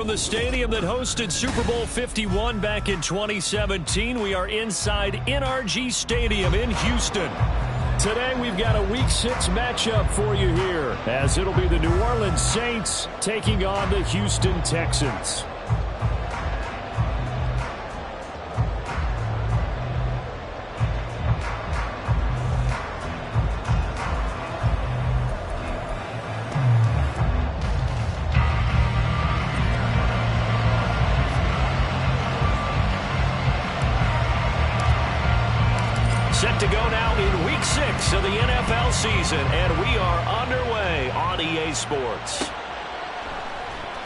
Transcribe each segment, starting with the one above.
From the stadium that hosted Super Bowl 51 back in 2017, we are inside NRG Stadium in Houston. Today we've got a Week 6 matchup for you here, as it'll be the New Orleans Saints taking on the Houston Texans. Set to go now in Week 6 of the NFL season, and we are underway on EA Sports.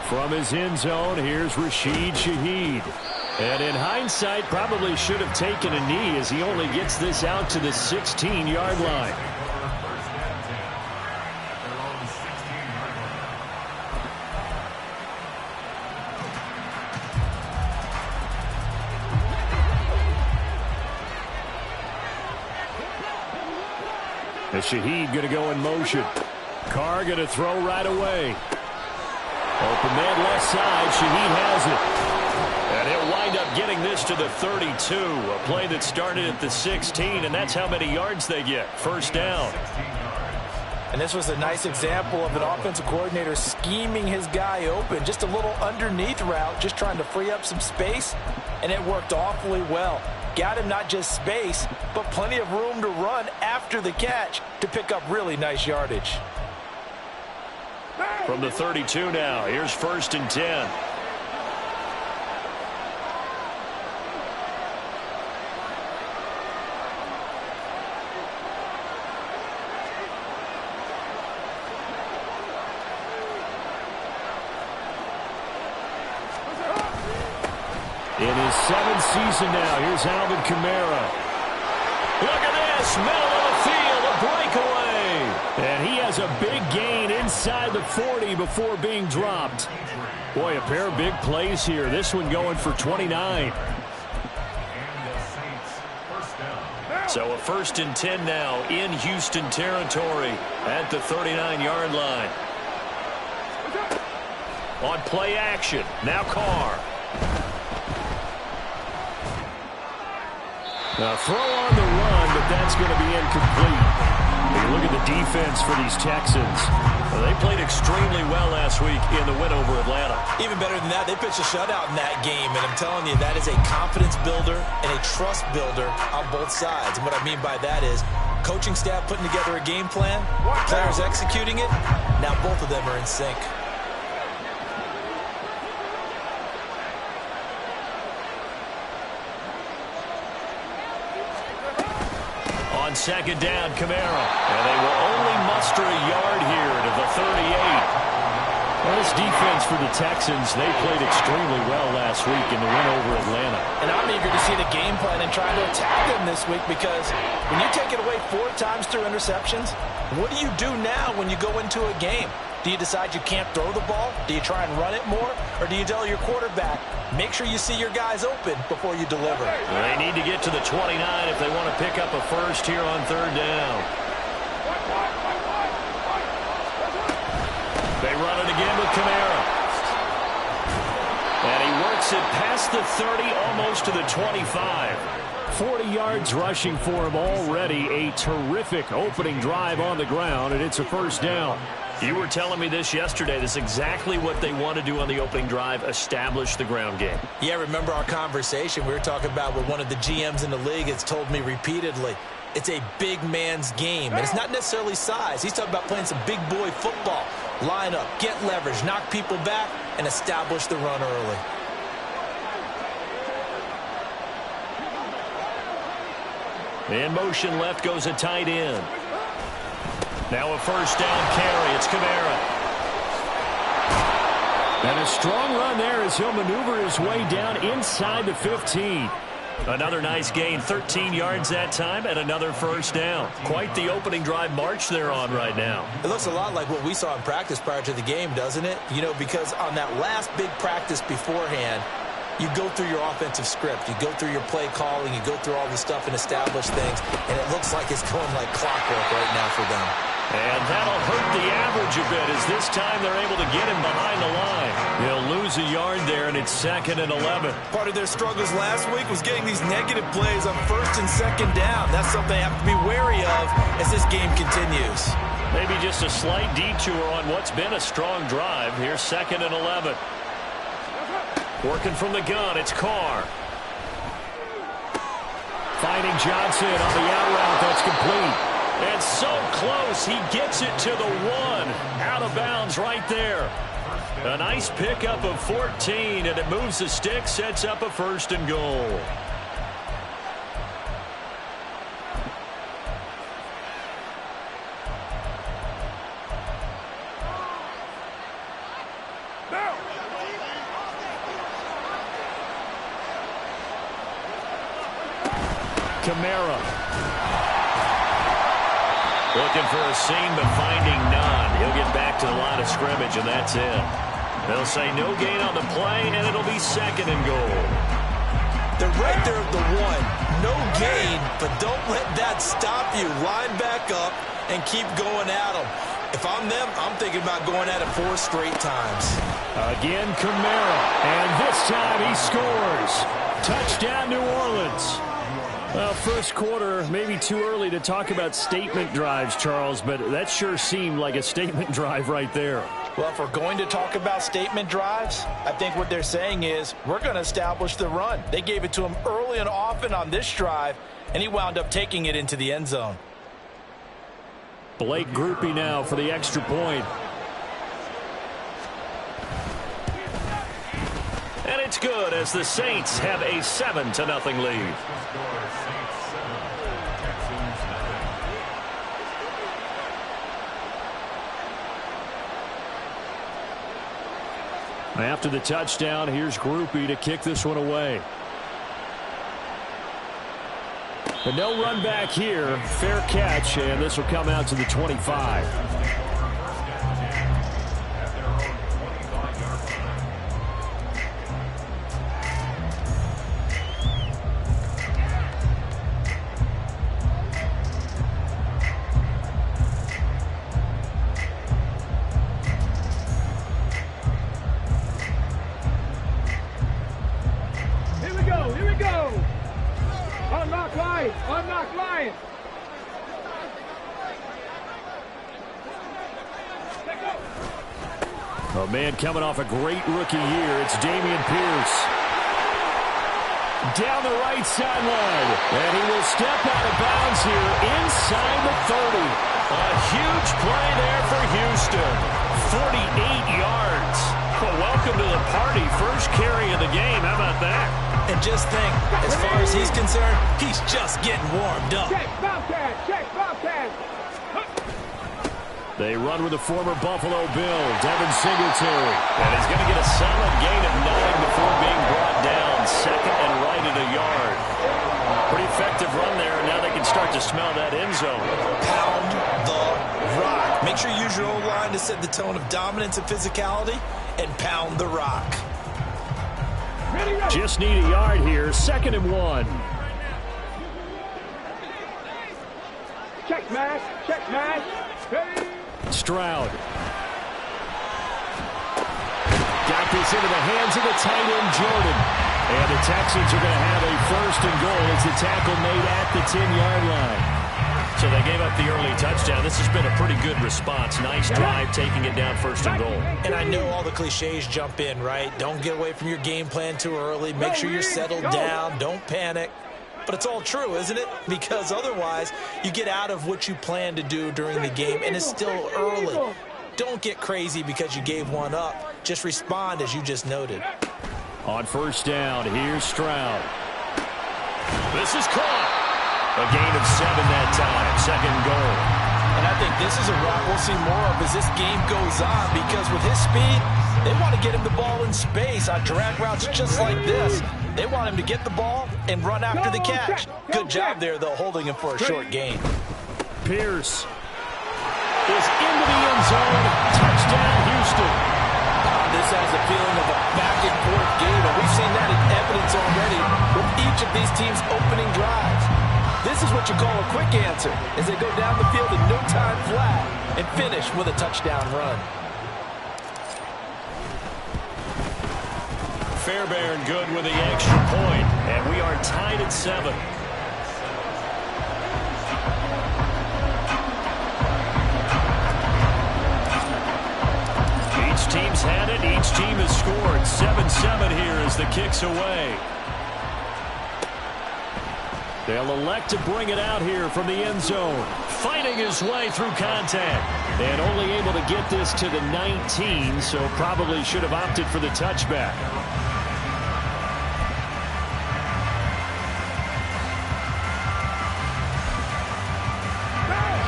From his end zone, here's Rashid Shaheed. And in hindsight, probably should have taken a knee as he only gets this out to the 16-yard line. And Shaheed going to go in motion. Carr going to throw right away. Open man left side. Shaheed has it. And he'll wind up getting this to the 32. A play that started at the 16, and that's how many yards they get. First down. And this was a nice example of an offensive coordinator scheming his guy open. Just a little underneath route, just trying to free up some space, and it worked awfully well. Got him not just space, but plenty of room to run after the catch to pick up really nice yardage. From the 32 now, here's 1st and 10. In his 7th season now, here's Alvin Kamara. Look at this, middle of the field, a breakaway. And he has a big gain inside the 40 before being dropped. Boy, a pair of big plays here. This one going for 29. So a 1st and 10 now in Houston territory at the 39-yard line. On play action, now Carr. A throw on the run, but that's going to be incomplete. You look at the defense for these Texans. Well, they played extremely well last week in the win over Atlanta. Even better than that, they pitched a shutout in that game, and I'm telling you, that is a confidence builder and a trust builder on both sides. And what I mean by that is coaching staff putting together a game plan, players executing it. Now both of them are in sync. On 2nd down, Kamara. And they will only muster a yard here to the 38. Well, this defense for the Texans, they played extremely well last week in the win over Atlanta. And I'm eager to see the game plan and try to attack them this week, because when you take it away 4 times through interceptions, what do you do now when you go into a game? Do you decide you can't throw the ball? Do you try and run it more? Or do you tell your quarterback, make sure you see your guys open before you deliver? Well, they need to get to the 29 if they want to pick up a first here on 3rd down. They run it again with Kamara. And he works it past the 30, almost to the 25. 40 yards rushing for him already. A terrific opening drive on the ground, and it's a 1st down. You were telling me this yesterday. This is exactly what they want to do on the opening drive, establish the ground game. Yeah, remember our conversation? We were talking about what one of the GMs in the league has told me repeatedly. It's a big man's game, and it's not necessarily size. He's talking about playing some big boy football. Line up, get leverage, knock people back, and establish the run early. In motion left goes a tight end. Now a 1st down carry. It's Kamara. And a strong run there as he'll maneuver his way down inside the 15. Another nice gain, 13 yards that time, and another 1st down. Quite the opening drive march they're on right now. It looks a lot like what we saw in practice prior to the game, doesn't it? You know, because on that last big practice beforehand, you go through your offensive script, you go through your play calling, you go through all the stuff and establish things, and it looks like it's going like clockwork right now for them. And that'll hurt the average a bit as this time they're able to get him behind the line. He'll lose a yard there, and it's 2nd and 11. Part of their struggles last week was getting these negative plays on 1st and 2nd down. That's something they have to be wary of as this game continues. Maybe just a slight detour on what's been a strong drive. Here's 2nd and 11. Working from the gun, it's Carr. Finding Johnson on the out route. That's complete. And so close, he gets it to the 1. Out of bounds right there. A nice pickup of 14, and it moves the stick, sets up a 1st and goal. Kamara. Looking for a seam, but finding none. He'll get back to the line of scrimmage, and that's it. They'll say no gain on the play, and it'll be 2nd and goal. They're right there at the 1. No gain, but don't let that stop you. Line back up and keep going at them. If I'm them, I'm thinking about going at it 4 straight times. Again, Kamara. And this time he scores. Touchdown, New Orleans. Well, first quarter, maybe too early to talk about statement drives, Charles, but that sure seemed like a statement drive right there. Well, if we're going to talk about statement drives, I think what they're saying is we're going to establish the run. They gave it to him early and often on this drive, and he wound up taking it into the end zone. Blake Groupie now for the extra point. And it's good as the Saints have a 7-0 lead. After the touchdown, here's Groupie to kick this one away. But no run back here. Fair catch, and this will come out to the 25. Oh, man, coming off a great rookie year, it's Dameon Pierce. Down the right sideline, and he will step out of bounds here inside the 30. A huge play there for Houston. 48 yards. Well, welcome to the party. First carry of the game. How about that? And just think, as far as he's concerned, he's just getting warmed up. Check, Bobcat, check, Bobcat. They run with the former Buffalo Bill, Devin Singletary. And he's going to get a solid gain of 9 before being brought down. 2nd and right at a yard. Pretty effective run there, and now they can start to smell that end zone. Pound the rock. Make sure you use your own line to set the tone of dominance and physicality, and pound the rock. Just need a yard here. 2nd and 1. Check, Matt. Check, Matt. Hey. Stroud. Got this into the hands of the tight end, Jordan. And the Texans are going to have a 1st and goal as the tackle made at the 10-yard line. So they gave up the early touchdown. This has been a pretty good response. Nice drive, taking it down 1st and goal. And I know all the cliches jump in, right? Don't get away from your game plan too early. Make sure you're settled down. Don't panic. But it's all true, isn't it? Because otherwise, you get out of what you plan to do during the game, and it's still early. Don't get crazy because you gave one up. Just respond as you just noted. On 1st down, here's Stroud. This is caught. A gain of 7 that time. 2nd goal. And I think this is a route we'll see more of as this game goes on, because with his speed, they want to get him the ball in space on drag routes just like this. They want him to get the ball and run after the catch. Good job there, though, holding him for a short gain. Pierce is into the end zone. Touchdown, Houston. This has a feeling of a back-and-forth game, and we've seen that in evidence already with each of these teams' opening drives. This is what you call a quick answer, as they go down the field in no time flat. and finish with a touchdown run. Fairbairn good with the extra point, and we are tied at 7. Each team's had it. Each team has scored. 7-7 here as the kick's away. They'll elect to bring it out here from the end zone. Fighting his way through contact. And only able to get this to the 19, so probably should have opted for the touchback.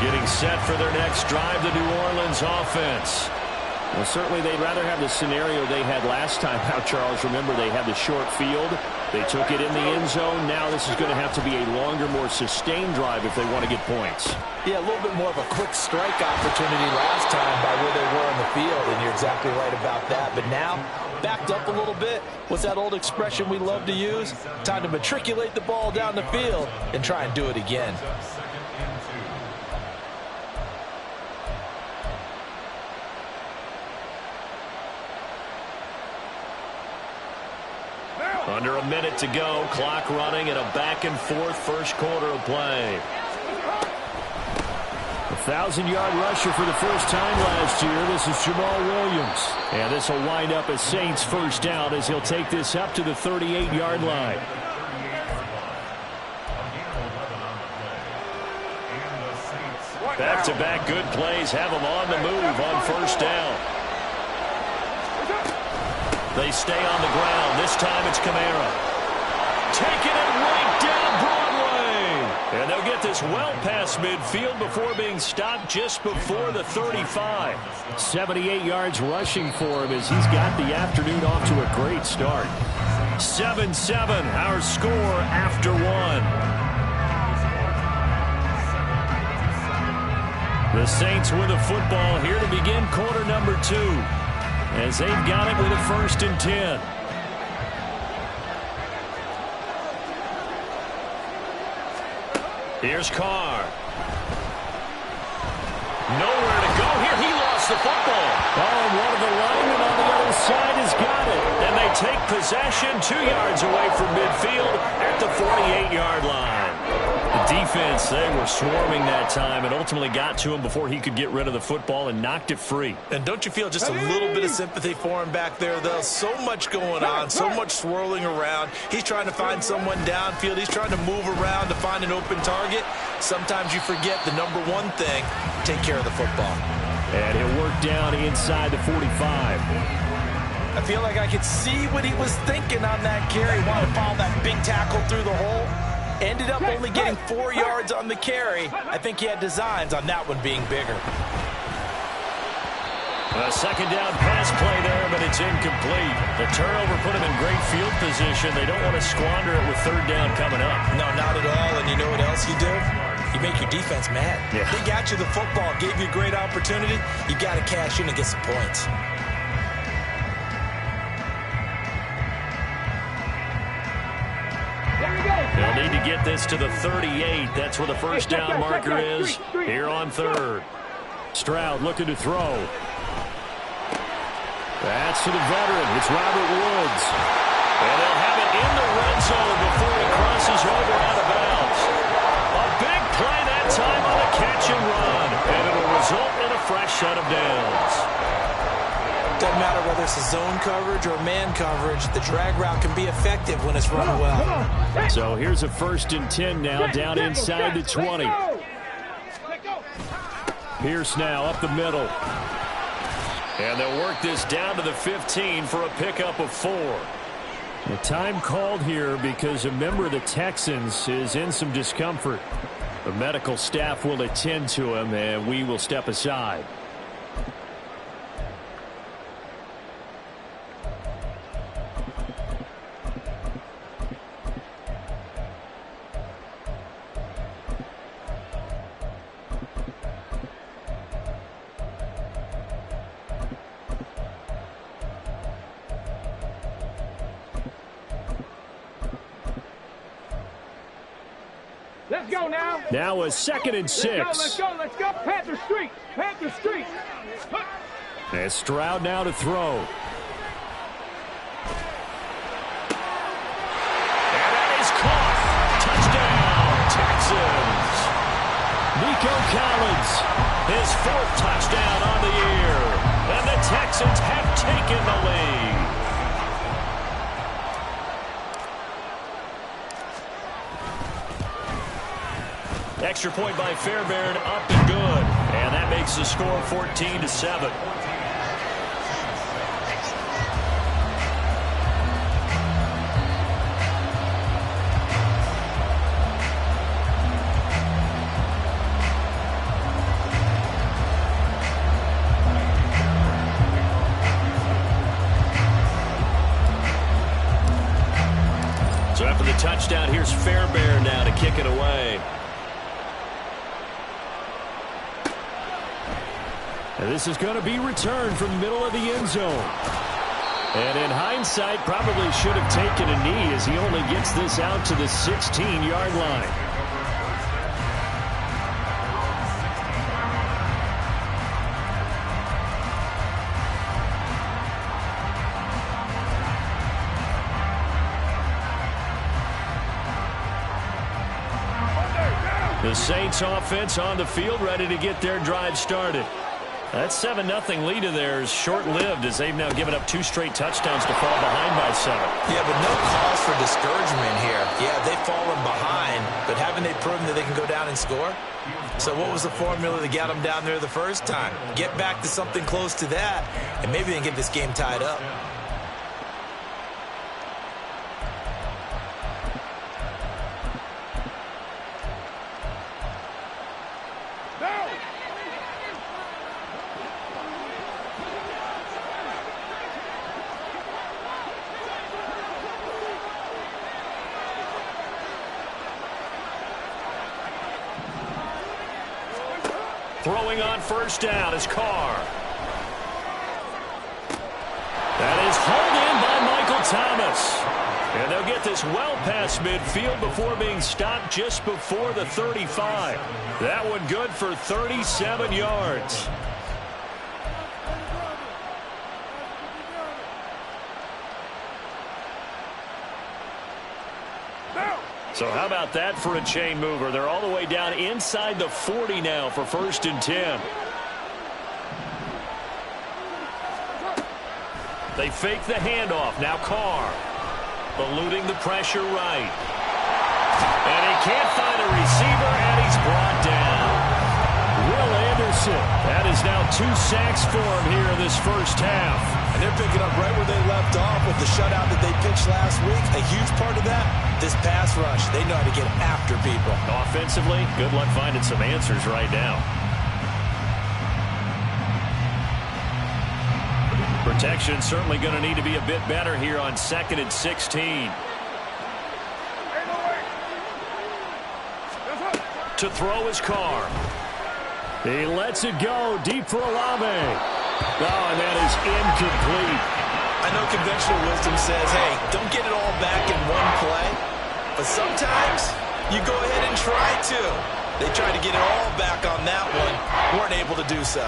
Getting set for their next drive, the New Orleans offense. Well, certainly they'd rather have the scenario they had last time out, Charles. Remember, they had the short field. They took it in the end zone. Now this is going to have to be a longer, more sustained drive if they want to get points. Yeah, a little bit more of a quick strike opportunity last time by where they were on the field, and you're exactly right about that. But now, backed up a little bit. What's that old expression we love to use? Time to matriculate the ball down the field and try and do it again. Under a minute to go, clock running, and a back-and-forth first quarter of play. 1,000-yard rusher for the first time last year. This is Jamal Williams. And this will wind up as Saints first down as he'll take this up to the 38-yard line. Back-to-back good plays have them on the move on first down. They stay on the ground. This time it's Kamara. Taking it right down Broadway. And they'll get this well past midfield before being stopped just before the 35. 78 yards rushing for him as he's got the afternoon off to a great start. 7-7, our score after 1. The Saints with the football here to begin quarter number 2. As they've got it with a 1st and 10. Here's Carr. Nowhere to go here. He lost the football. Oh, and one of the linemen on the other side has got it. And they take possession 2 yards away from midfield at the 48-yard line. The defense, they were swarming that time and ultimately got to him before he could get rid of the football and knocked it free. And don't you feel just a little bit of sympathy for him back there, though? So much going on, so much swirling around. He's trying to find someone downfield. He's trying to move around to find an open target. Sometimes you forget the number one thing, take care of the football. And he'll work down inside the 45. I feel like I could see what he was thinking on that carry. Wanted to follow that big tackle through the hole. Ended up only getting 4 yards on the carry. I think he had designs on that one being bigger. A second down pass play there, but it's incomplete. The turnover put him in great field position. They don't want to squander it with third down coming up. No, not at all. And you know what else you do? You make your defense mad. Yeah. They got you the football, gave you a great opportunity. You got to cash in and get some points. They'll need to get this to the 38. That's where the first down marker is here on third. Stroud looking to throw. That's to the veteran. It's Robert Woods. And they'll have it in the red zone before he crosses over out of bounds. A big play that time on the catch and run. And it'll result in a fresh set of downs. Doesn't matter whether it's a zone coverage or man coverage. The drag route can be effective when it's run well. So here's a 1st and 10 now down inside the 20. Pierce now up the middle. And they'll work this down to the 15 for a pickup of 4. The time called here because a member of the Texans is in some discomfort. The medical staff will attend to him, and we will step aside. Let's go now. Now a 2nd and 6. Let's go, let's go. Panther Street. Panther Street. And Stroud now to throw. And that is caught. Touchdown, Texans. Nico Collins, his 4th touchdown on the year. And the Texans have taken the lead. Extra point by Fairbairn, up and good. And that makes the score 14-7. So after the touchdown, here's Fairbairn now to kick it away. And this is going to be returned from the middle of the end zone. And in hindsight, probably should have taken a knee as he only gets this out to the 16-yard line. The Saints offense on the field, ready to get their drive started. That 7-0 lead of theirs short-lived as they've now given up 2 straight touchdowns to fall behind by 7. Yeah, but no cause for discouragement here. Yeah, they've fallen behind, but haven't they proven that they can go down and score? So what was the formula that got them down there the first time? Get back to something close to that, and maybe they can get this game tied up. Throwing on first down is Carr. That is hauled in by Michael Thomas. And they'll get this well past midfield before being stopped just before the 35. That one good for 37 yards. So how about that for a chain mover? They're all the way down inside the 40 now for 1st and 10. They fake the handoff. Now Carr eluding the pressure right. And he can't find a receiver, and he's brought down. Will Anderson. That is now 2 sacks for him here in this first half. And they're picking up right where they left off with the shutout that they pitched last week. A huge part of that, this pass rush. They know how to get after people. Offensively, good luck finding some answers right now. Protection certainly going to need to be a bit better here on 2nd and 16. To throw his Carr. He lets it go deep for Olave. Oh, and that is incomplete. I know conventional wisdom says, hey, don't get it all back in one play. But sometimes you go ahead and try to. They tried to get it all back on that one. Weren't able to do so.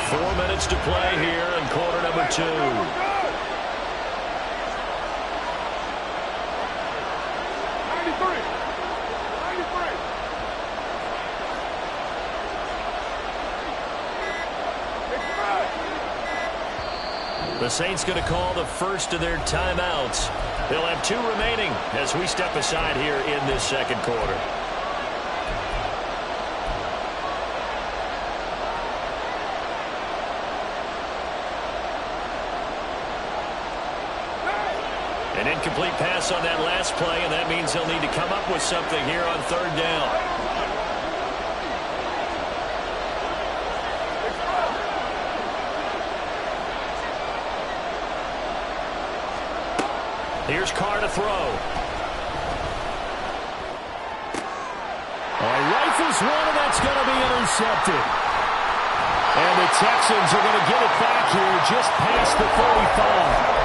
4 minutes to play here in quarter number 2. The Saints going to call the first of their timeouts. They'll have 2 remaining as we step aside here in this second quarter. An incomplete pass on that last play, and that means they'll need to come up with something here on 3rd down. Here's Carr to throw. Misses one, and that's going to be intercepted. And the Texans are going to get it back here just past the 45.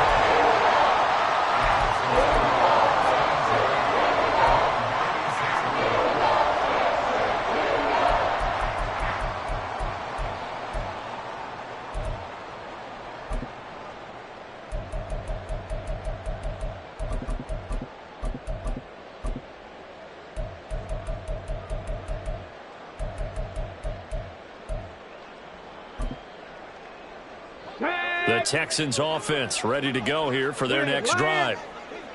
The Texans offense ready to go here for their next drive.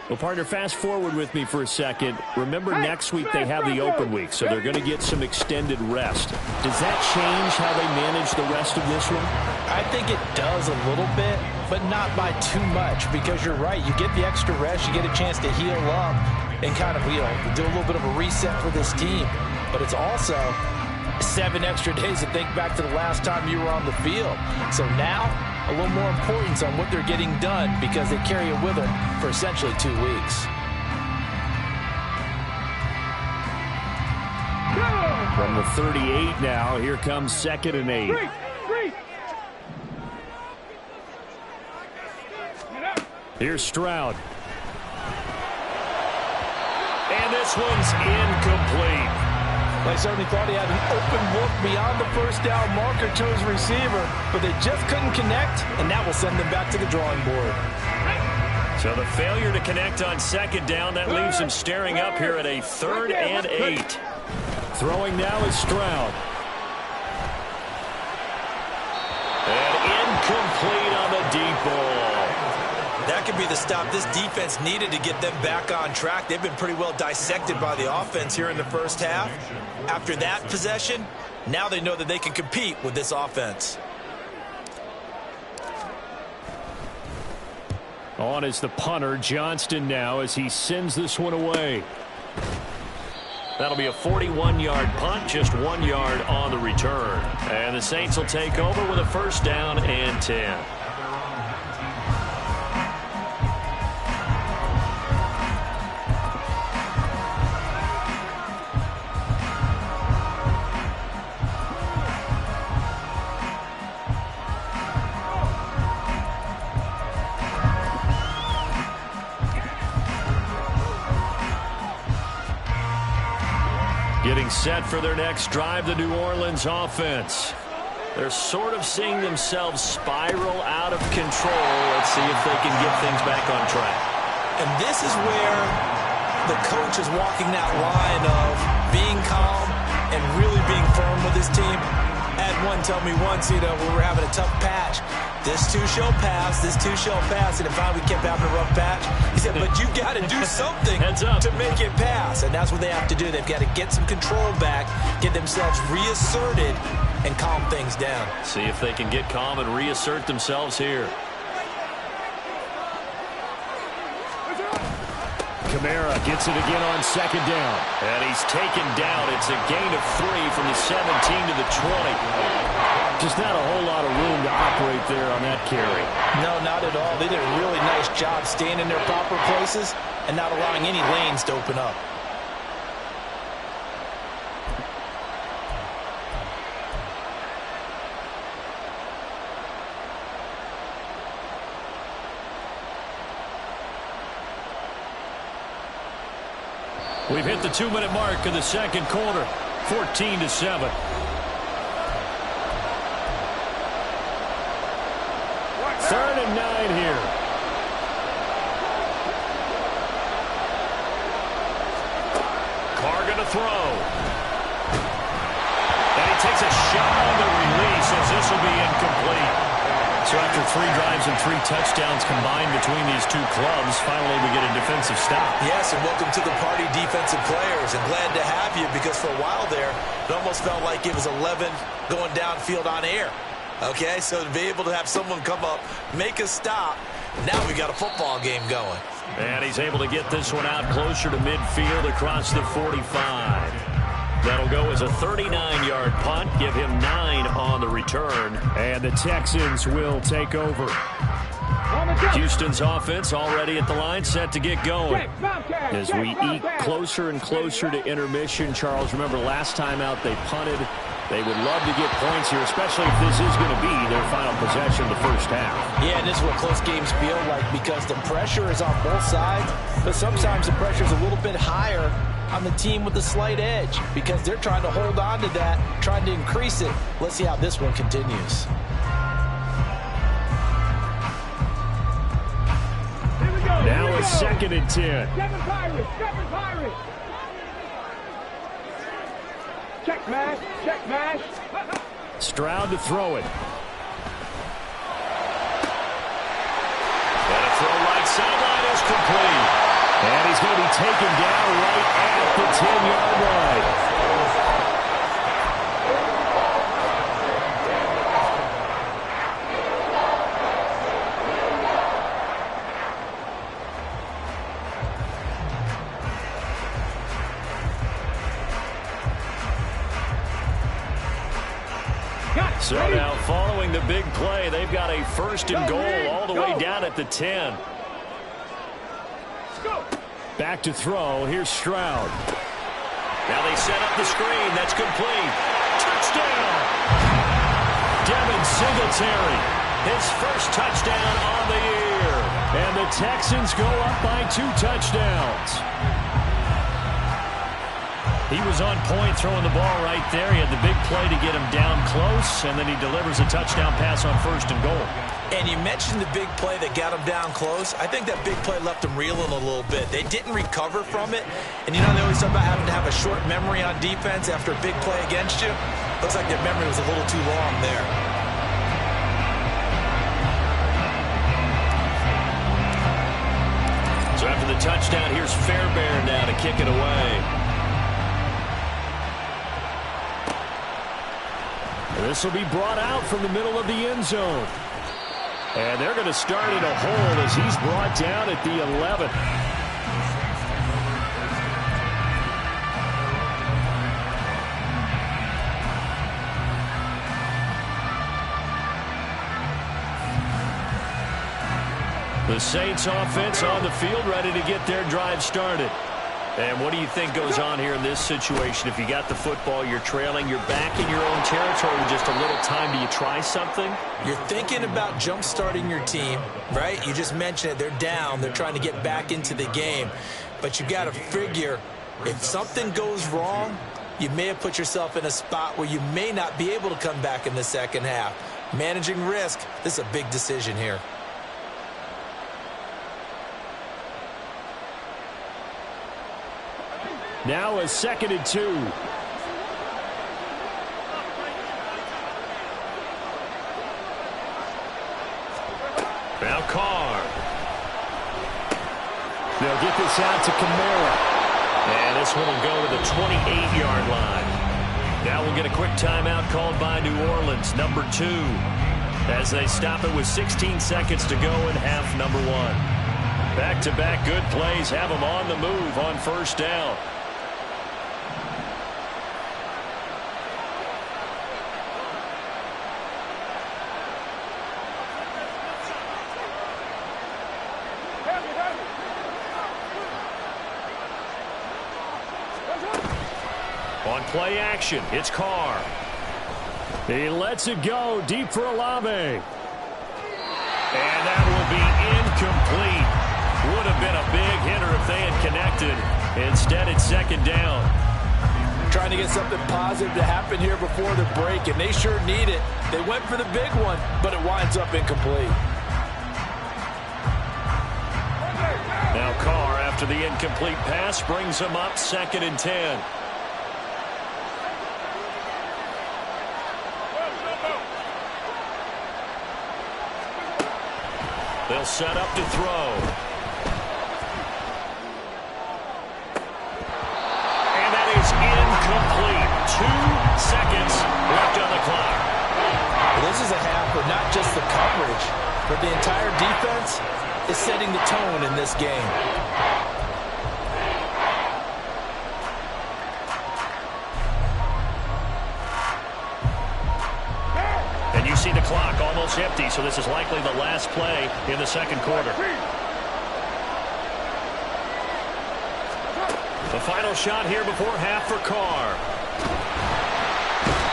Well, partner, fast forward with me for a second. Remember, next week they have the open week, so they're going to get some extended rest. Does that change how they manage the rest of this one? I think it does a little bit, but not by too much, because you're right. You get the extra rest. You get a chance to heal up and kind of, do a little bit of a reset for this team. But it's also 7 extra days to think back to the last time you were on the field. So now, a little more importance on what they're getting done because they carry it with them for essentially 2 weeks. From the 38 now, here comes 2nd and 8. Here's Stroud. And this one's incomplete. I certainly thought he had an open look beyond the first down marker to his receiver, but they just couldn't connect, and that will send them back to the drawing board. So the failure to connect on 2nd down, that leaves him staring up here at a 3rd and 8. Throwing now is Stroud. And incomplete on the deep ball. That could be the stop this defense needed to get them back on track. They've been pretty well dissected by the offense here in the first half. After that possession, now they know that they can compete with this offense. On is the punter, Johnston, now as he sends this one away. That'll be a 41-yard punt, just 1 yard on the return. And the Saints will take over with a 1st down and 10. Getting set for their next drive, the New Orleans offense. They're sort of seeing themselves spiral out of control. Let's see if they can get things back on track. And this is where the coach is walking that line of being calm and really being firm with his team. I had one tell me once, we were having a tough patch. This too shall pass, this too shall pass. And if we kept having a rough patch, he said, but you got to do something to make it pass. And that's what they have to do. They've got to get some control back, get themselves reasserted, and calm things down. See if they can get calm and reassert themselves here. Kamara gets it again on 2nd down. And he's taken down. It's a gain of 3 from the 17 to the 20. Just not a whole lot of room to operate there on that carry. No, not at all. They did a really nice job staying in their proper places and not allowing any lanes to open up. We've hit the 2-minute mark of the 2nd quarter, 14-7. Third and 9 here. Carr going to throw. And he takes a shot on the release as this will be incomplete. So after 3 drives and 3 touchdowns combined between these two clubs, finally we get a defensive stop. Yes, and welcome to the party, defensive players. And glad to have you because for a while there, it almost felt like it was 11 going downfield on air. Okay, so to be able to have someone come up, make a stop, now we got a football game going. And he's able to get this one out closer to midfield across the 45. That'll go as a 39-yard punt, give him 9 on the return, and the Texans will take over. On the Houston's offense already at the line, set to get going. As we eke closer and closer to intermission, Charles, remember last time out they punted. They would love to get points here, especially if this is going to be their final possession of the first half. Yeah, and this is what close games feel like because the pressure is on both sides, but sometimes the pressure is a little bit higher on the team with the slight edge because they're trying to hold on to that, trying to increase it. Let's see how this one continues. Now a 2nd and 10. Seven Pirates. Check mash. Stroud to throw it. And a throw right sideline is complete. And he's going to be taken down right at the 10-yard line. So now following the big play, they've got a 1st and goal all the way down at the 10. Back to throw. Here's Stroud. Now they set up the screen. That's complete. Touchdown! Devin Singletary. His first touchdown on the year. And the Texans go up by 2 touchdowns. He was on point throwing the ball right there. He had the big play to get him down close, and then he delivers a touchdown pass on 1st and goal. And you mentioned the big play that got him down close. I think that big play left him reeling a little bit. They didn't recover from it. And you know they always talk about having to have a short memory on defense after a big play against you. Looks like their memory was a little too long there. So after the touchdown, here's Fairbairn now to kick it away. This will be brought out from the middle of the end zone. And they're going to start in a hole as he's brought down at the 11. The Saints offense on the field ready to get their drive started. And what do you think goes on here in this situation? If you got the football, you're trailing, you're back in your own territory with just a little time. Do you try something? You're thinking about jump-starting your team, right? You just mentioned it. They're down. They're trying to get back into the game. But you got to figure if something goes wrong, you may have put yourself in a spot where you may not be able to come back in the second half. Managing risk, this is a big decision here. Now a 2nd and 2. Now Carr. They'll get this out to Kamara. And this one will go to the 28-yard line. Now we'll get a quick timeout called by New Orleans, number 2, as they stop it with 16 seconds to go in half number 1. Back-to-back good plays have them on the move on 1st down. On play action, it's Carr. He lets it go deep for Olave. And that will be incomplete. Would have been a big hitter if they had connected. Instead, it's 2nd down. Trying to get something positive to happen here before the break, and they sure need it. They went for the big one, but it winds up incomplete. Now Carr, after the incomplete pass, brings them up 2nd and 10. They'll set up to throw. And that is incomplete. 2 seconds left on the clock. Well, this is a half where not just the coverage, but the entire defense is setting the tone in this game. And you see the clock almost empty, so this is likely the last play in the second quarter. The final shot here before half for Carr.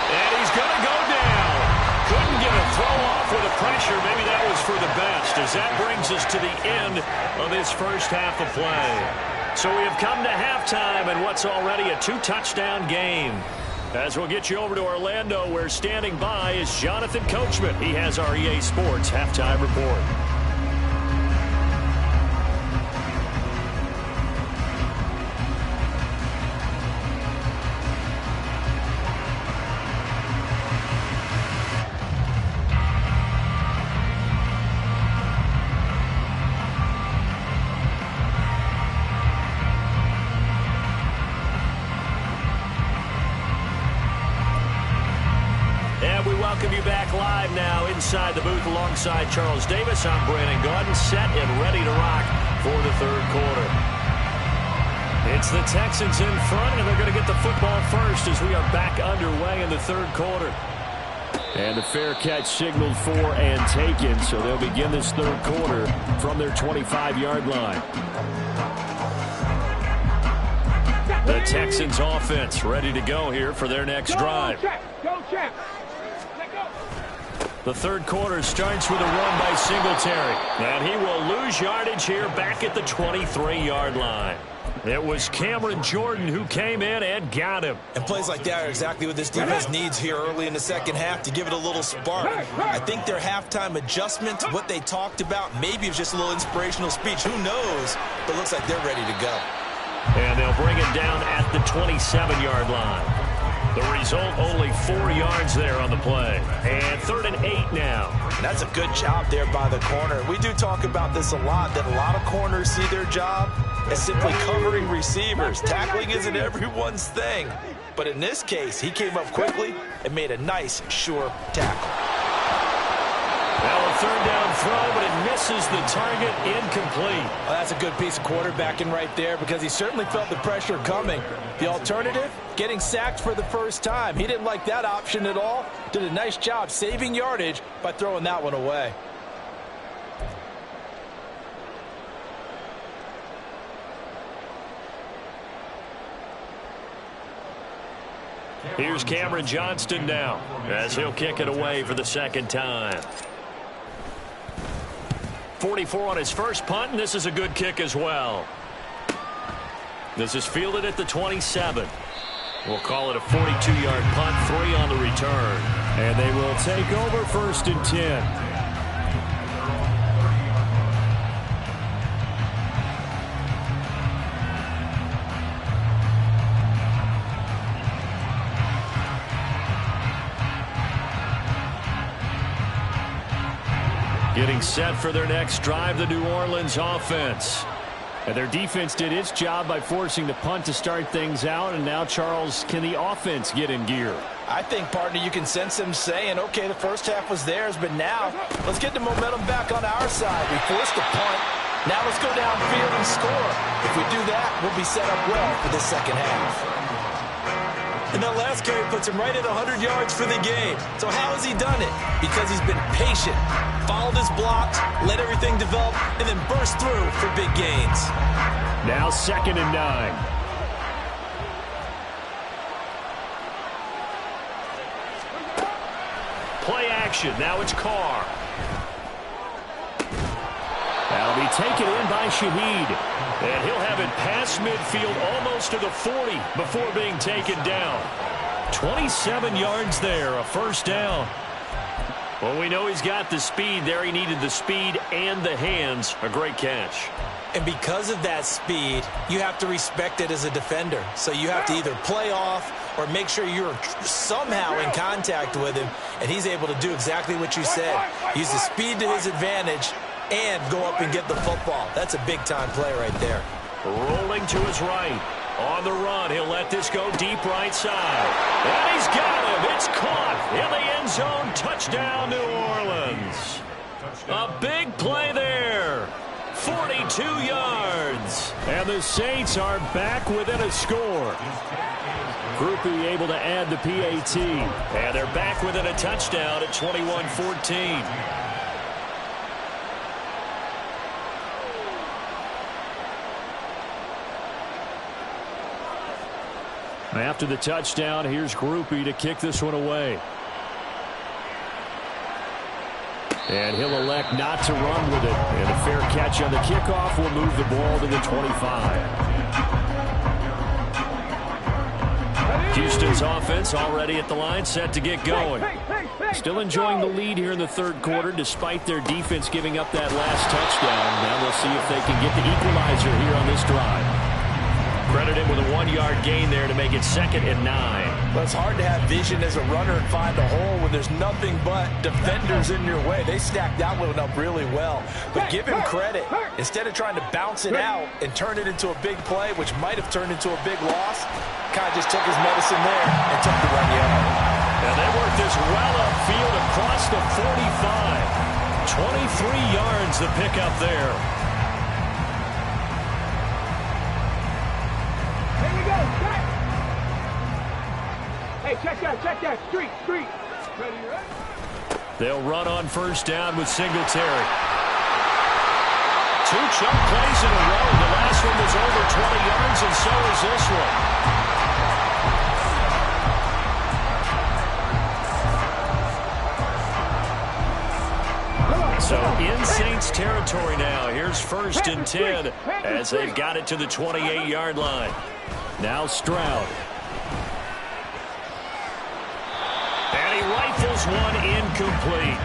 And he's going to go down. Couldn't get a throw off with the pressure. Maybe that was for the best, as that brings us to the end of this first half of play. So we have come to halftime in what's already a 2-touchdown game. As we'll get you over to Orlando, where standing by is Jonathan Coachman. He has our EA Sports halftime report. Welcome you back live now inside the booth alongside Charles Davis. I'm Brandon Gaudin, set and ready to rock for the third quarter. It's the Texans in front, and they're going to get the football first as we are back underway in the third quarter. And the fair catch signaled for and taken, so they'll begin this third quarter from their 25-yard line. The Texans offense ready to go here for their next drive. Go, check. The third quarter starts with a run by Singletary. And he will lose yardage here back at the 23-yard line. It was Cameron Jordan who came in and got him. And plays like that are exactly what this defense needs here early in the second half to give it a little spark. I think their halftime adjustment, what they talked about, maybe it was just a little inspirational speech. Who knows? But it looks like they're ready to go. And they'll bring it down at the 27-yard line. The result, only 4 yards there on the play. And 3rd and 8 now. And that's a good job there by the corner. We do talk about this a lot, that a lot of corners see their job as simply covering receivers. Tackling isn't everyone's thing. But in this case, he came up quickly and made a nice, sure tackle. Now a third down throw, but it misses the target, incomplete. Well, that's a good piece of quarterbacking right there, because he certainly felt the pressure coming. The alternative, getting sacked for the first time. He didn't like that option at all. Did a nice job saving yardage by throwing that one away. Here's Cameron Johnston now, as he'll kick it away for the second time. 44 on his first punt, and this is a good kick as well. This is fielded at the 27. We'll call it a 42-yard punt, 3 on the return. And they will take over 1st and 10. Getting set for their next drive, the New Orleans offense. And their defense did its job by forcing the punt to start things out. And now, Charles, can the offense get in gear? I think, partner, you can sense them saying, okay, the first half was theirs, but now let's get the momentum back on our side. We forced the punt. Now let's go downfield and score. If we do that, we'll be set up well for the second half. And that last carry puts him right at 100 yards for the game. So how has he done it? Because he's been patient, followed his blocks, let everything develop, and then burst through for big gains. Now 2nd and 9. Play action. Now it's Carr. That'll be taken in by Shaheed. And he'll have it past midfield almost to the 40 before being taken down. 27 yards there, a first down. Well, we know he's got the speed there. He needed the speed and the hands. A great catch. And because of that speed, you have to respect it as a defender. So you have to either play off or make sure you're somehow in contact with him, and he's able to do exactly what you said. Use the speed to his advantage and go up and get the football. That's a big-time play right there. Rolling to his right. On the run, he'll let this go deep right side. And he's got him. It's caught in the end zone. Touchdown, New Orleans. A big play there. 42 yards. And the Saints are back within a score. Groupie able to add the PAT. And they're back within a touchdown at 21-14. After the touchdown, here's Groupie to kick this one away. And he'll elect not to run with it. And a fair catch on the kickoff will move the ball to the 25. Houston's offense already at the line, set to get going. Still enjoying the lead here in the third quarter, despite their defense giving up that last touchdown. Now they'll see if they can get the equalizer here on this drive. Credit him with a 1-yard gain there to make it 2nd and 9. Well, it's hard to have vision as a runner and find a hole when there's nothing but defenders in your way. They stacked that one up really well. But give him credit. Instead of trying to bounce it out and turn it into a big play, which might have turned into a big loss, kind of just took his medicine there and took the 1 yard. And they work this well upfield across the 45. 23 yards the pickup there. Hey, check that, street. Ready, ready? They'll run on first down with Singletary. 2 chunk plays in a row. The last one was over 20 yards, and so is this one. So in Saints territory now. Here's 1st and 10 as they've got it to the 28-yard line. Now Stroud. And he rifles one incomplete.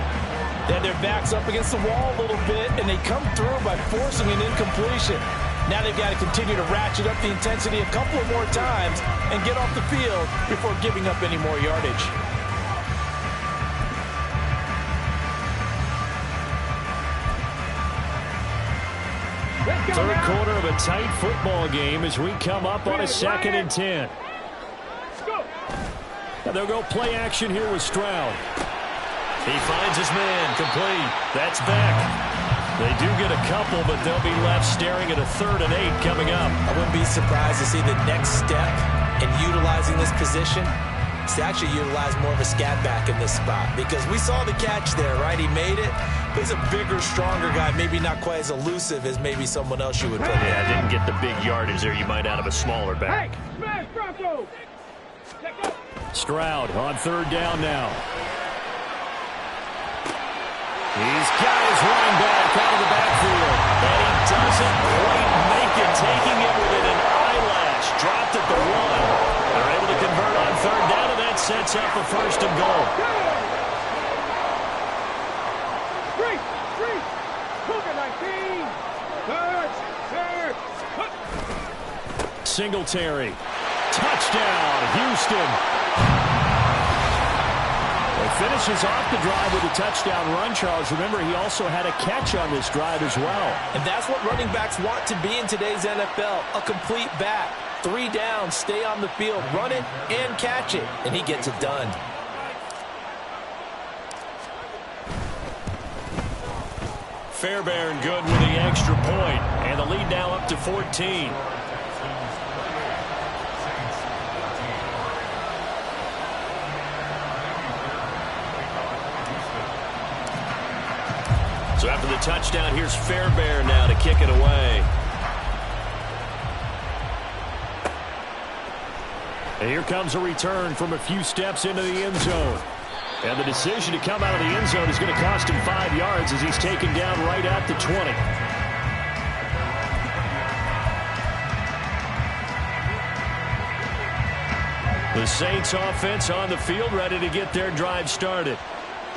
And their back's up against the wall a little bit, and they come through by forcing an incompletion. Now they've got to continue to ratchet up the intensity a couple of more times and get off the field before giving up any more yardage. Third quarter of a tight football game as we come up on a 2nd and 10. And they'll go play action here with Stroud. He finds his man, complete. That's Beck. They do get a couple, but they'll be left staring at a 3rd and 8 coming up. I wouldn't be surprised to see the next step in utilizing this position is to actually utilize more of a scat back in this spot, because we saw the catch there, right? He made it, but he's a bigger, stronger guy, maybe not quite as elusive as maybe someone else you would put in. Yeah, didn't get the big yardage there you might out of a smaller back. Hey, smash Bronco! Check up. Stroud on 3rd down now. He's got his running back out of the backfield. And he doesn't quite make it, taking it within an eyelash. Dropped at the 1. They're able to convert on 3rd down, and that sets up a 1st and goal. Street! Cougar 19! Third! Singletary. Touchdown, Houston. Finishes off the drive with a touchdown run, Charles. Remember, he also had a catch on this drive as well. And that's what running backs want to be in today's NFL, a complete back. 3 down, stay on the field, run it and catch it, and he gets it done. Fairbairn good with the extra point, and the lead now up to 14. So after the touchdown, here's Fairbairn now to kick it away. And here comes a return from a few steps into the end zone. And the decision to come out of the end zone is going to cost him 5 yards as he's taken down right at the 20. The Saints offense on the field, ready to get their drive started.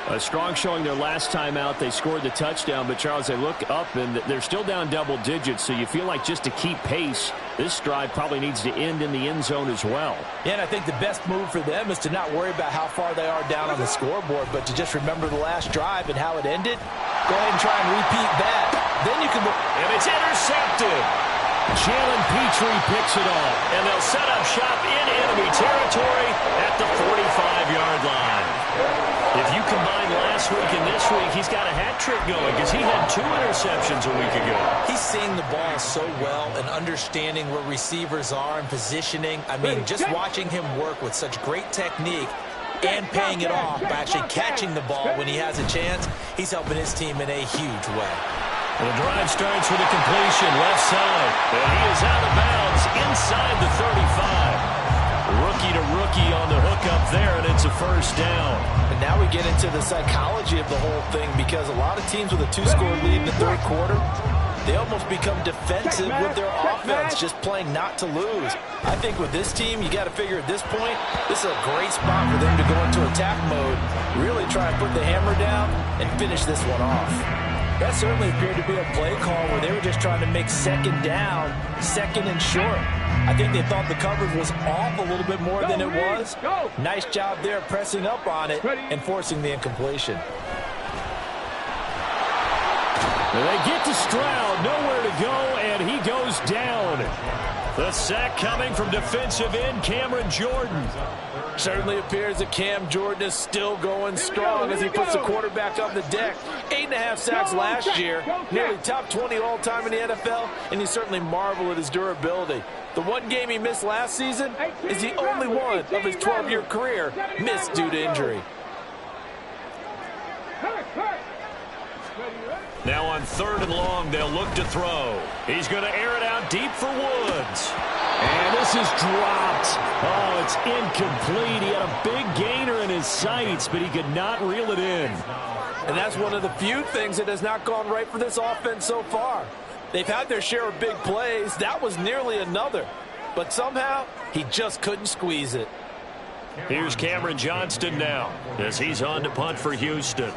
A strong showing their last time out. They scored the touchdown, but Charles, they look up and they're still down double digits, so you feel like just to keep pace, this drive probably needs to end in the end zone as well. Yeah, and I think the best move for them is to not worry about how far they are down on the scoreboard, but to just remember the last drive and how it ended. Go ahead and try and repeat that. Then you can look. And it's intercepted. Jalen Petrie picks it off. And they'll set up shop in enemy territory at the 45-yard line. If you combine last week and this week, he's got a hat trick going because he had 2 interceptions a week ago. He's seeing the ball so well and understanding where receivers are and positioning. I mean, just watching him work with such great technique and paying it off by actually catching the ball when he has a chance, he's helping his team in a huge way. The drive starts with a completion left side, and he is out of bounds inside the 35. Rookie to rookie on the hook up there, and it's a first down. And now we get into the psychology of the whole thing, because a lot of teams with a 2-score lead in the third quarter, they almost become defensive with their offense, just playing not to lose. I think with this team, you got to figure at this point, this is a great spot for them to go into attack mode, really try to put the hammer down and finish this one off. That certainly appeared to be a play call where they were just trying to make second down, second and short. I think they thought the coverage was off a little bit more than it was. Nice job there pressing up on it and forcing the incompletion. They get to Stroud, nowhere to go, and he goes down. The sack coming from defensive end Cameron Jordan. Certainly appears that Cam Jordan is still going strong as he puts the quarterback on the deck. 8.5 sacks last year, nearly top 20 all-time in the NFL, and you certainly marvel at his durability. The one game he missed last season is the only one of his 12-year career missed due to injury. Now on 3rd and long, they'll look to throw. He's going to air it out deep for Woods. And this is dropped. Oh, it's incomplete. He had a big gainer in his sights, but he could not reel it in. And that's one of the few things that has not gone right for this offense so far. They've had their share of big plays. That was nearly another. But somehow, he just couldn't squeeze it. Here's Cameron Johnston now as he's on to punt for Houston.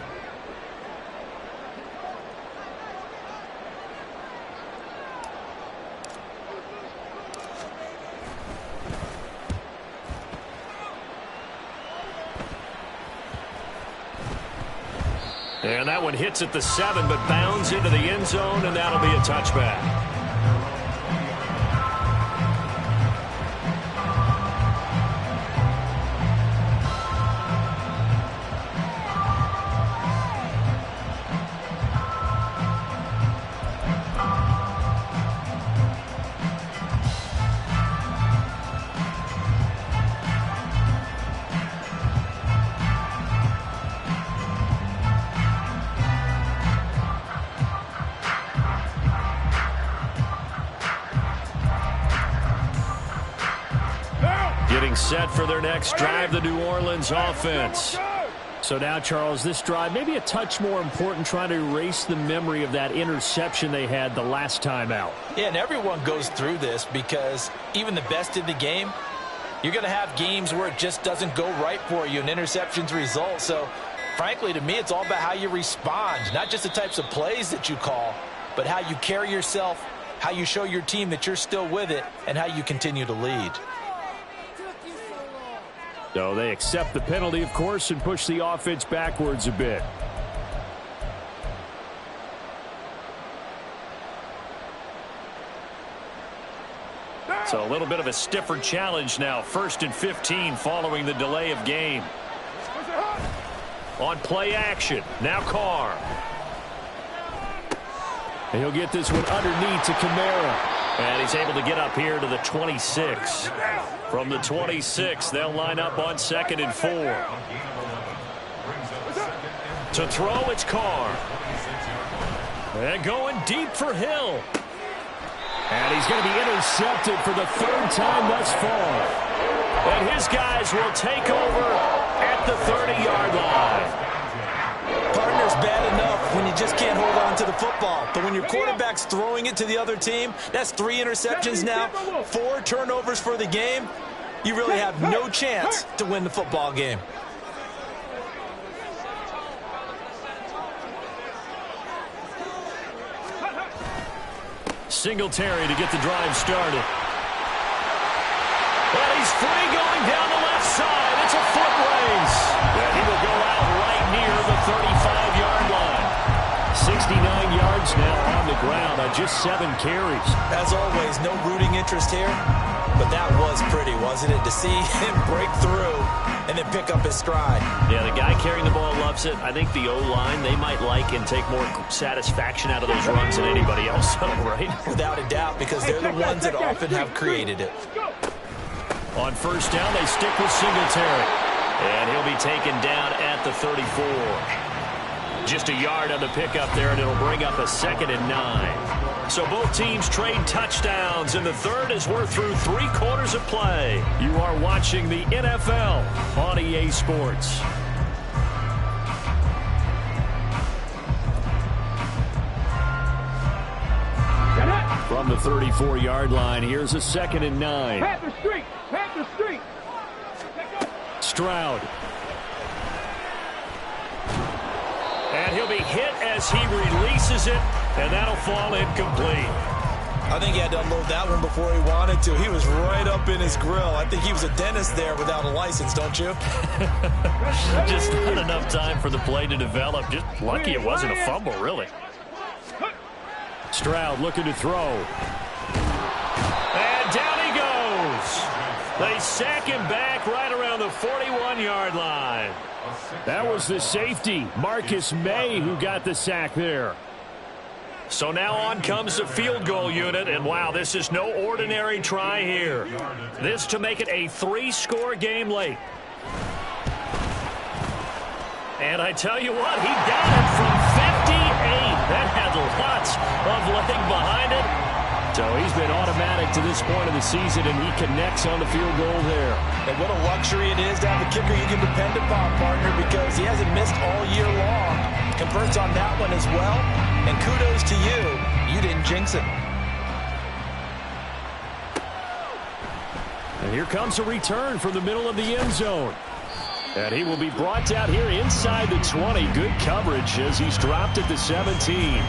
And that one hits at the 7, but bounds into the end zone, and that'll be a touchback. Set for their next drive, the New Orleans offense. So now, Charles, this drive maybe a touch more important, trying to erase the memory of that interception they had the last time out. Yeah, and everyone goes through this because even the best in the game, you're going to have games where it just doesn't go right for you and interceptions result. So, frankly, to me, it's all about how you respond, not just the types of plays that you call, but how you carry yourself, how you show your team that you're still with it, and how you continue to lead. So they accept the penalty, of course, and push the offense backwards a bit. So a little bit of a stiffer challenge now. 1st and 15 following the delay of game. On play action. Now Carr. And he'll get this one underneath to Kamara. And he's able to get up here to the 26. From the 26, they'll line up on 2nd and 4. To throw, it's Carr. And going deep for Hill. And he's going to be intercepted for the 3rd time thus far. And his guys will take over at the 30-yard line. Partner's bad enough when you just can't hold on to the football. But when your quarterback's throwing it to the other team, that's 3 interceptions now, 4 turnovers for the game. You really have no chance to win the football game. Singletary to get the drive started. And he's free going down the left side. It's a foot race. And he will go out right near the 35-yard line. 69 yards now on the ground on just 7 carries. As always, no rooting interest here. But that was pretty, wasn't it? To see him break through and then pick up his stride. Yeah, the guy carrying the ball loves it. I think the O-line, they might like and take more satisfaction out of those runs than anybody else, right? Without a doubt, because they're the ones that often have created it. On first down, they stick with Singletary. And he'll be taken down at the 34. Just a yard on the pickup there, and it'll bring up a 2nd and 9. So both teams trade touchdowns, and the third as we're through 3 quarters of play. You are watching the NFL on EA Sports. From the 34-yard line, here's a 2nd and 9. Panther Street! Panther Street! Stroud. And he'll be hit as he releases it, and that'll fall incomplete. I think he had to unload that one before he wanted to. He was right up in his grill. I think he was a dentist there without a license, don't you? Just not enough time for the play to develop. Just lucky it wasn't a fumble, really. Stroud looking to throw. And down he goes. They sack him back right around the 41-yard line. That was the safety, Marcus May, who got the sack there. So now on comes the field goal unit, and wow, this is no ordinary try here. This to make it a 3-score game late. And I tell you what, he got it from 58. That had lots of leg behind it. So he's been automatic to this point of the season, and he connects on the field goal there. And what a luxury it is to have a kicker you can depend upon, partner, because he hasn't missed all year long. Converts on that one as well. And kudos to you. You didn't jinx it. And here comes a return from the middle of the end zone. And he will be brought out here inside the 20. Good coverage as he's dropped at the 17.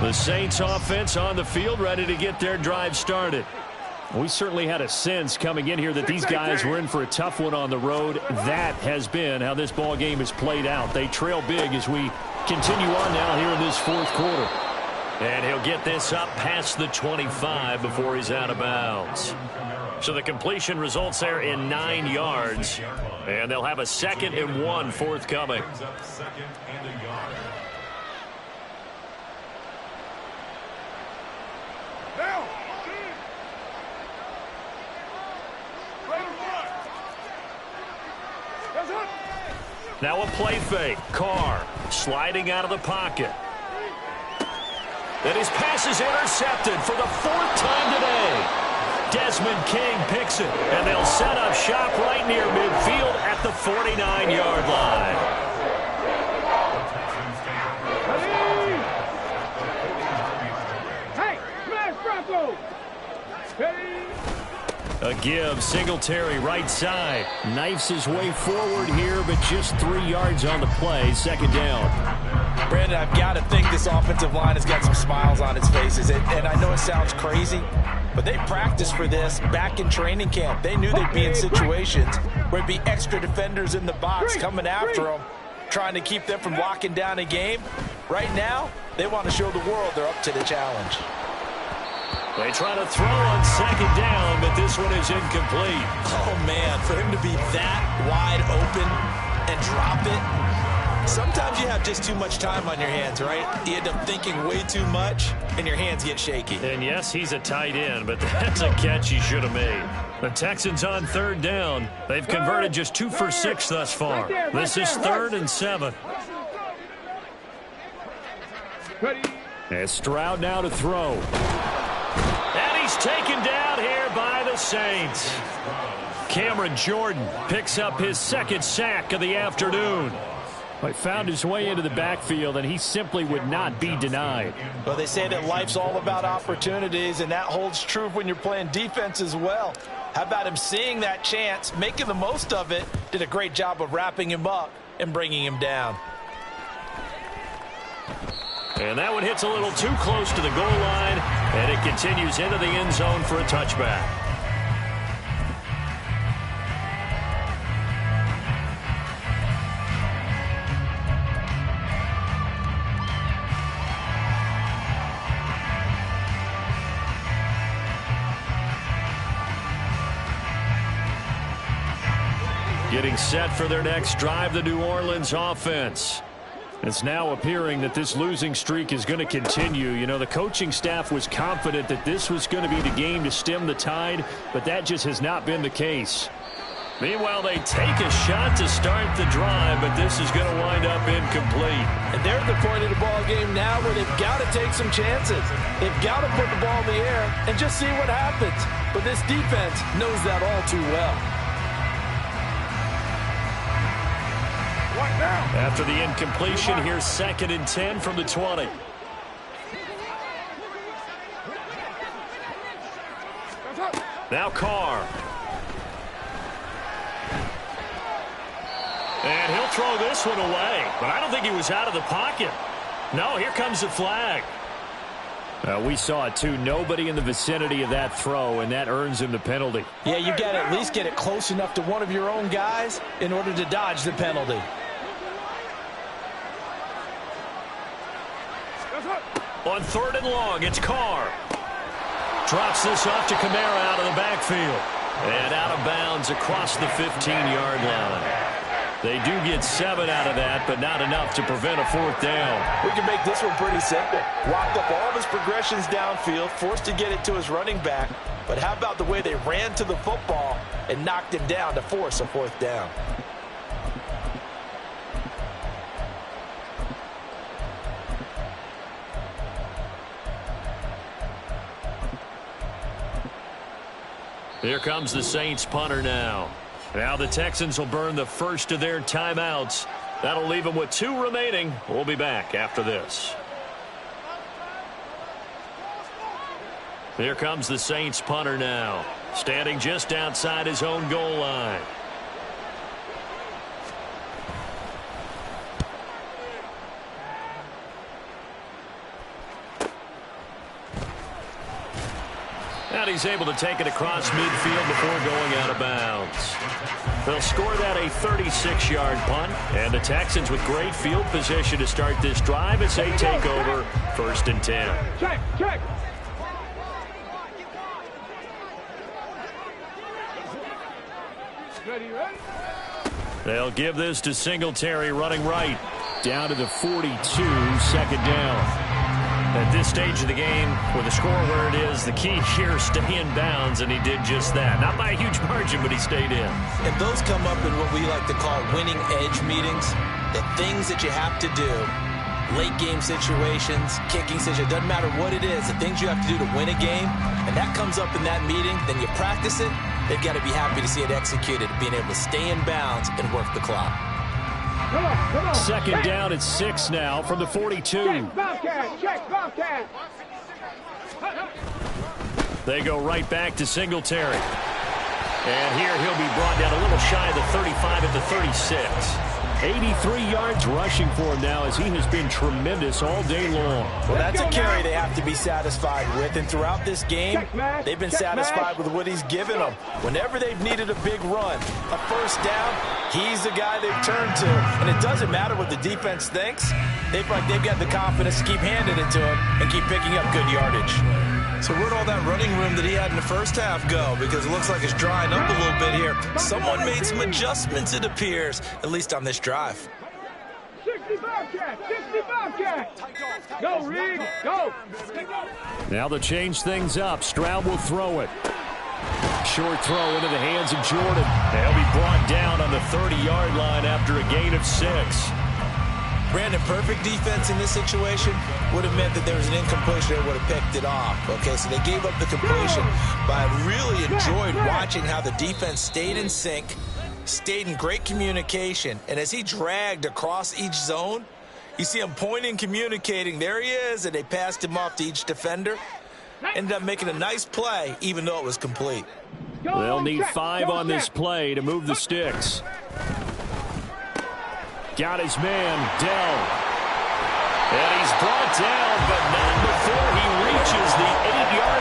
The Saints offense on the field, ready to get their drive started. We certainly had a sense coming in here that these guys were in for a tough one on the road. That has been how this ball game has played out. They trail big as we continue on now here in this 4th quarter. And he'll get this up past the 25 before he's out of bounds. So the completion results there in 9 yards. And they'll have a 2nd and 1 forthcoming. Now a play fake. Carr sliding out of the pocket. And his pass is intercepted for the 4th time today. Desmond King picks it, and they'll set up shop right near midfield at the 49-yard line. Hey, smash Bronco! Hey! A give, Singletary right side. Knifes his way forward here, but just 3 yards on the play. 2nd down. Brandon, I've got to think this offensive line has got some smiles on its faces. And I know it sounds crazy, but they practiced for this back in training camp. They knew they'd be in situations where there'd be extra defenders in the box coming after them, trying to keep them from locking down a game. Right now, they want to show the world they're up to the challenge. They try to throw on 2nd down, but this one is incomplete. Oh, man, for him to be that wide open and drop it. Sometimes you have just too much time on your hands, right? You end up thinking way too much, and your hands get shaky. And yes, he's a tight end, but that's a catch he should have made. The Texans on 3rd down. They've converted just 2 for 6 thus far. This is 3rd and 7. And Stroud now to throw. And he's taken down here by the Saints. Cameron Jordan picks up his 2nd sack of the afternoon. He found his way into the backfield, and he simply would not be denied. Well, they say that life's all about opportunities, and that holds true when you're playing defense as well. How about him seeing that chance, making the most of it, did a great job of wrapping him up and bringing him down. And that one hits a little too close to the goal line, and it continues into the end zone for a touchback. Getting set for their next drive, the New Orleans offense. It's now appearing that this losing streak is going to continue. You know, the coaching staff was confident that this was going to be the game to stem the tide, but that just has not been the case. Meanwhile, they take a shot to start the drive, but this is going to wind up incomplete. And they're at the point of the ball game now where they've got to take some chances. They've got to put the ball in the air and just see what happens. But this defense knows that all too well. After the incompletion, here's 2nd and 10 from the 20. Now Carr. And he'll throw this one away. But I don't think he was out of the pocket. No, here comes the flag. We saw it too. Nobody in the vicinity of that throw, and that earns him the penalty. Yeah, you got to at least get it close enough to one of your own guys in order to dodge the penalty. On 3rd and long, it's Carr. Drops this off to Kamara out of the backfield. And out of bounds across the 15-yard line. They do get 7 out of that, but not enough to prevent a 4th down. We can make this one pretty simple. Blocked up all of his progressions downfield, forced to get it to his running back. But how about the way they ran to the football and knocked him down to force a 4th down? Here comes the Saints punter now. Now the Texans will burn the first of their timeouts. That'll leave them with 2 remaining. We'll be back after this. Here comes the Saints punter now. Standing just outside his own goal line. And he's able to take it across midfield before going out of bounds. They'll score that a 36-yard punt. And the Texans with great field position to start this drive as they take over 1st and 10. Check. Ready? They'll give this to Singletary running right. Down to the 42, 2nd down. At this stage of the game, with the score where it is, the key here is stay in bounds, and he did just that. Not by a huge margin, but he stayed in. And those come up in what we like to call winning edge meetings. The things that you have to do, late game situations, kicking situations, doesn't matter what it is, the things you have to do to win a game, and that comes up in that meeting, then you practice it, they've got to be happy to see it executed, being able to stay in bounds and work the clock. Come on. 2nd down at 6 now from the 42. Check Bobcat. They go right back to Singletary. And here he'll be brought down a little shy of the 35 at the 36. 83 yards rushing for him now as he has been tremendous all day long. Well, that's a carry they have to be satisfied with. And throughout this game, they've been satisfied with what he's given them. Whenever they've needed a big run, a 1st down, he's the guy they've turned to. And it doesn't matter what the defense thinks. They've got the confidence to keep handing it to him and keep picking up good yardage. So where'd all that running room that he had in the 1st half go? Because it looks like it's drying up a little bit here. Someone made some adjustments, it appears, at least on this drive. 65 cat. Go, Reed, go. Now they'll change things up. Stroud will throw it. Short throw into the hands of Jordan. They'll be brought down on the 30-yard line after a gain of 6. Brandon, perfect defense in this situation would have meant that there was an incompletion that would have picked it off. Okay, so they gave up the completion, but I really enjoyed watching how the defense stayed in sync, stayed in great communication, and as he dragged across each zone, you see him pointing, communicating. There he is, and they passed him off to each defender. Ended up making a nice play, even though it was complete. They'll need 5 on this play to move the sticks. Got his man, Dell. And he's brought down, but not before he reaches the 8-yard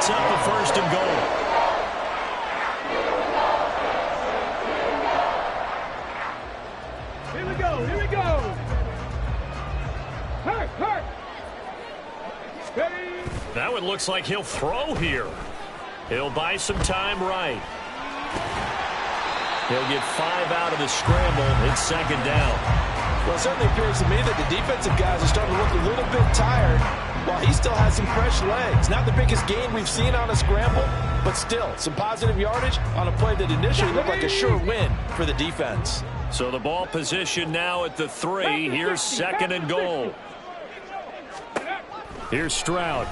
sets up the 1st and goal. Here we go, here we go. Hurt. Steady. Now it looks like he'll throw here. He'll buy some time right. He'll get 5 out of the scramble. It's 2nd down. Well, it certainly appears to me that the defensive guys are starting to look a little bit tired while he still has some fresh legs. Not the biggest gain we've seen on a scramble, but still some positive yardage on a play that initially looked like a sure win for the defense. So the ball position now at the 3. Here's 2nd and goal. Here's Stroud.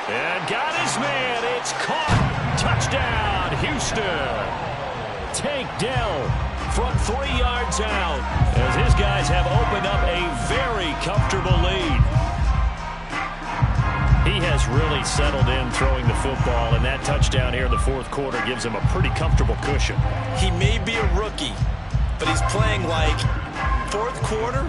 And got his man. It's caught. Touchdown, Houston. Tank Dell from 3 yards out as his guys have opened up a very comfortable lead. He has really settled in throwing the football, and that touchdown here in the 4th quarter gives him a pretty comfortable cushion. He may be a rookie, but he's playing like 4th quarter,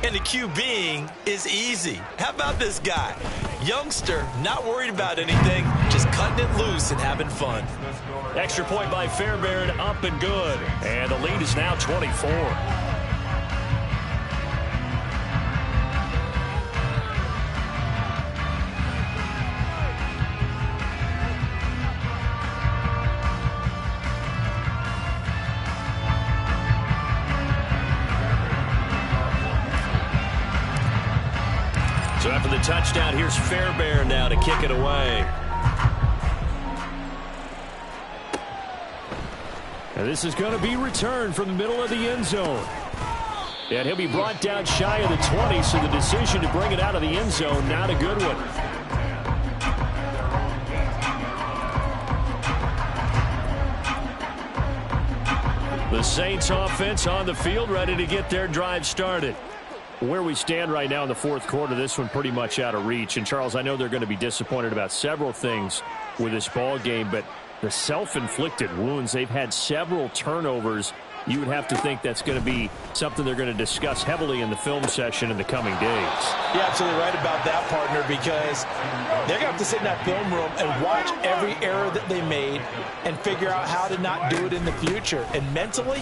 and the QBing is easy. How about this guy? Youngster, not worried about anything, just cutting it loose and having fun. Extra point by Fairbairn, up and good. And the lead is now 24. So after the touchdown, here's Fairbairn now to kick it away. And this is going to be returned from the middle of the end zone. And he'll be brought down shy of the 20, so the decision to bring it out of the end zone, not a good one. The Saints offense on the field, ready to get their drive started. Where we stand right now in the 4th quarter, this one pretty much out of reach. And, Charles, I know they're going to be disappointed about several things with this ball game, but the self-inflicted wounds, they've had several turnovers. You would have to think that's going to be something they're going to discuss heavily in the film session in the coming days. You're absolutely right about that, partner, because they're going to have to sit in that film room and watch every error that they made and figure out how to not do it in the future. And mentally,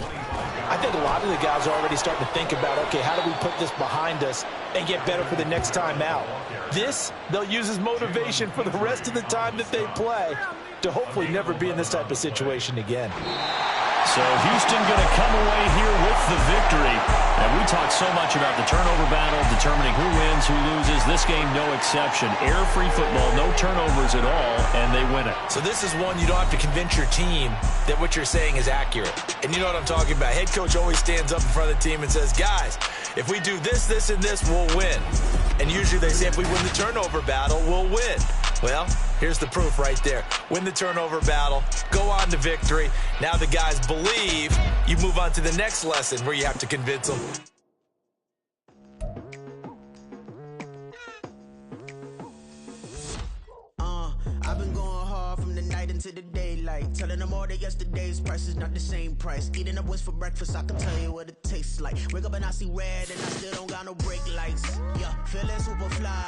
I think a lot of the guys are already starting to think about, okay, how do we put this behind us and get better for the next time out? This, they'll use as motivation for the rest of the time that they play to hopefully never be in this type of situation again. So Houston going to come away here with the victory. And we talk so much about the turnover battle, determining who wins, who loses. This game, no exception. Error-free football, no turnovers at all, and they win it. So this is one you don't have to convince your team that what you're saying is accurate. And you know what I'm talking about. Head coach always stands up in front of the team and says, guys, if we do this, this, and this, we'll win. And usually they say if we win the turnover battle, we'll win. Well, here's the proof right there. Win the turnover battle, go on to victory. Now the guys believe. You move on to the next lesson where you have to convince them. I've been going hard from the night into the daylight, telling them all that yesterday's price is not the same price. Eating up what's for breakfast, I can tell you what it tastes like. Wake up and I see red and I still don't got no brake lights. Yeah, feeling super fly,